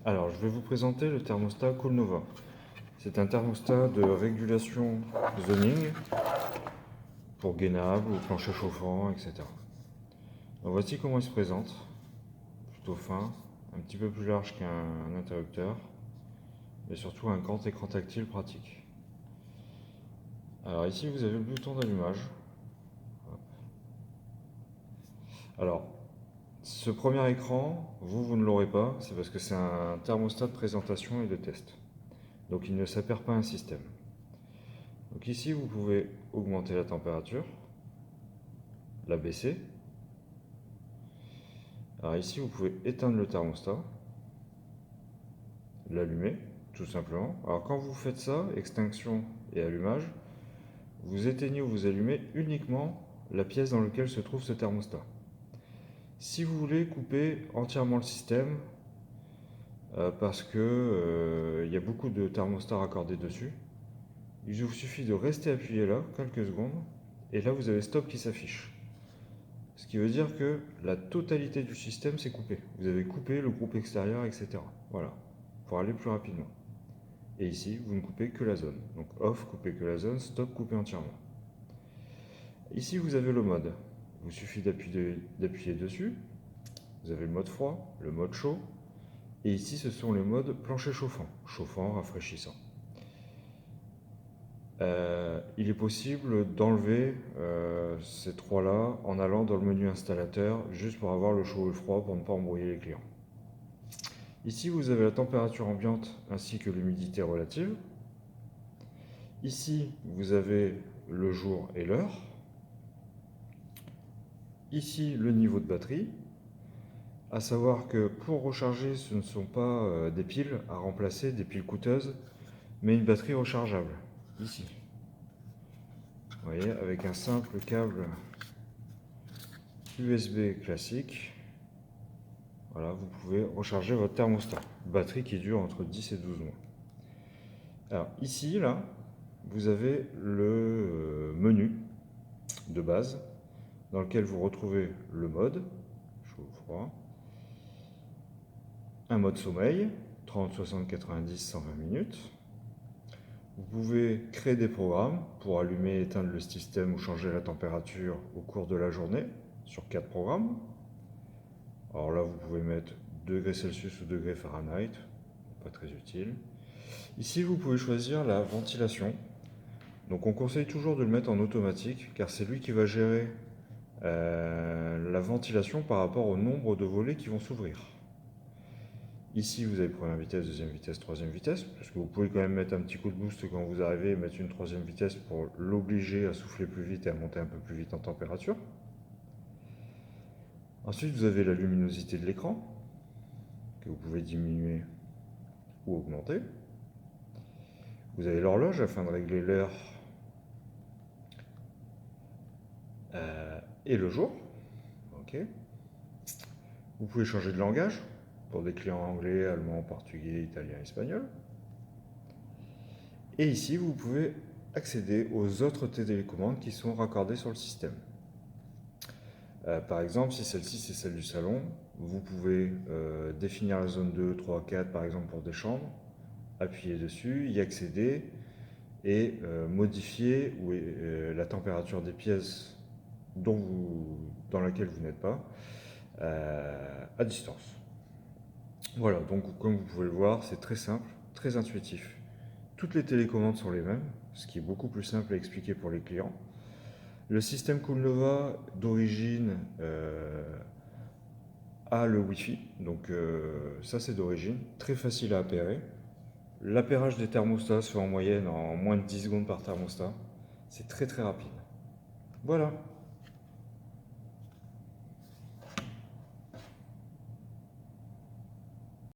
Alors, je vais vous présenter le thermostat Coolnova. C'est un thermostat de régulation zoning pour gainable ou plancher chauffant, etc. Donc, voici comment il se présente. Plutôt fin, un petit peu plus large qu'un interrupteur, mais surtout un grand écran tactile pratique. Alors ici, vous avez le bouton d'allumage. Alors, ce premier écran, vous ne l'aurez pas, c'est parce que c'est un thermostat de présentation et de test. Donc il ne s'appelle pas un système. Donc ici, vous pouvez augmenter la température, la baisser. Alors ici, vous pouvez éteindre le thermostat, l'allumer, tout simplement. Alors quand vous faites ça, extinction et allumage, vous éteignez ou vous allumez uniquement la pièce dans laquelle se trouve ce thermostat. Si vous voulez couper entièrement le système, parce que il y a beaucoup de thermostats raccordés dessus, il vous suffit de rester appuyé là quelques secondes, et là vous avez stop qui s'affiche. Ce qui veut dire que la totalité du système s'est coupée. Vous avez coupé le groupe extérieur, etc. Voilà, pour aller plus rapidement. Et ici, vous ne coupez que la zone. Donc off, coupez que la zone, stop, coupez entièrement. Ici, vous avez le mode. Il vous suffit d'appuyer dessus. Vous avez le mode froid, le mode chaud. Et ici, ce sont les modes plancher chauffant. Chauffant, rafraîchissant. Il est possible d'enlever ces trois-là en allant dans le menu installateur, juste pour avoir le chaud et le froid, pour ne pas embrouiller les clients. Ici, vous avez la température ambiante ainsi que l'humidité relative. Ici, vous avez le jour et l'heure. Ici, le niveau de batterie. À savoir que pour recharger, ce ne sont pas des piles à remplacer, des piles coûteuses, mais une batterie rechargeable. Ici. Vous voyez, avec un simple câble USB classique, voilà, vous pouvez recharger votre thermostat. Batterie qui dure entre 10 et 12 mois. Alors ici, là, vous avez le menu de base dans lequel vous retrouvez le mode, chaud ou froid, un mode sommeil, 30, 60, 90, 120 minutes. Vous pouvez créer des programmes pour allumer et éteindre le système ou changer la température au cours de la journée sur 4 programmes. Alors là, vous pouvez mettre degrés Celsius ou degrés Fahrenheit, pas très utile. Ici, vous pouvez choisir la ventilation. Donc on conseille toujours de le mettre en automatique, car c'est lui qui va gérer la ventilation par rapport au nombre de volets qui vont s'ouvrir. Ici, vous avez première vitesse, deuxième vitesse, troisième vitesse, parce que vous pouvez quand même mettre un petit coup de boost quand vous arrivez et mettre une troisième vitesse pour l'obliger à souffler plus vite et à monter un peu plus vite en température. Ensuite, vous avez la luminosité de l'écran, que vous pouvez diminuer ou augmenter. Vous avez l'horloge afin de régler l'heure et le jour. Okay. Vous pouvez changer de langage pour des clients anglais, allemand, portugais, italien, espagnol. Et ici, vous pouvez accéder aux autres télécommandes qui sont raccordées sur le système. Par exemple, si celle-ci c'est celle du salon, vous pouvez définir la zone 2, 3, 4 par exemple pour des chambres, appuyer dessus, y accéder et modifier la température des pièces dans laquelle vous n'êtes pas à distance. Voilà, donc comme vous pouvez le voir, c'est très simple, très intuitif. Toutes les télécommandes sont les mêmes, ce qui est beaucoup plus simple à expliquer pour les clients. Le système Coolnova d'origine a le Wi-Fi, donc ça c'est d'origine, très facile à appairer. L'appairage des thermostats se fait en moyenne en moins de 10 secondes par thermostat. C'est très très rapide. Voilà.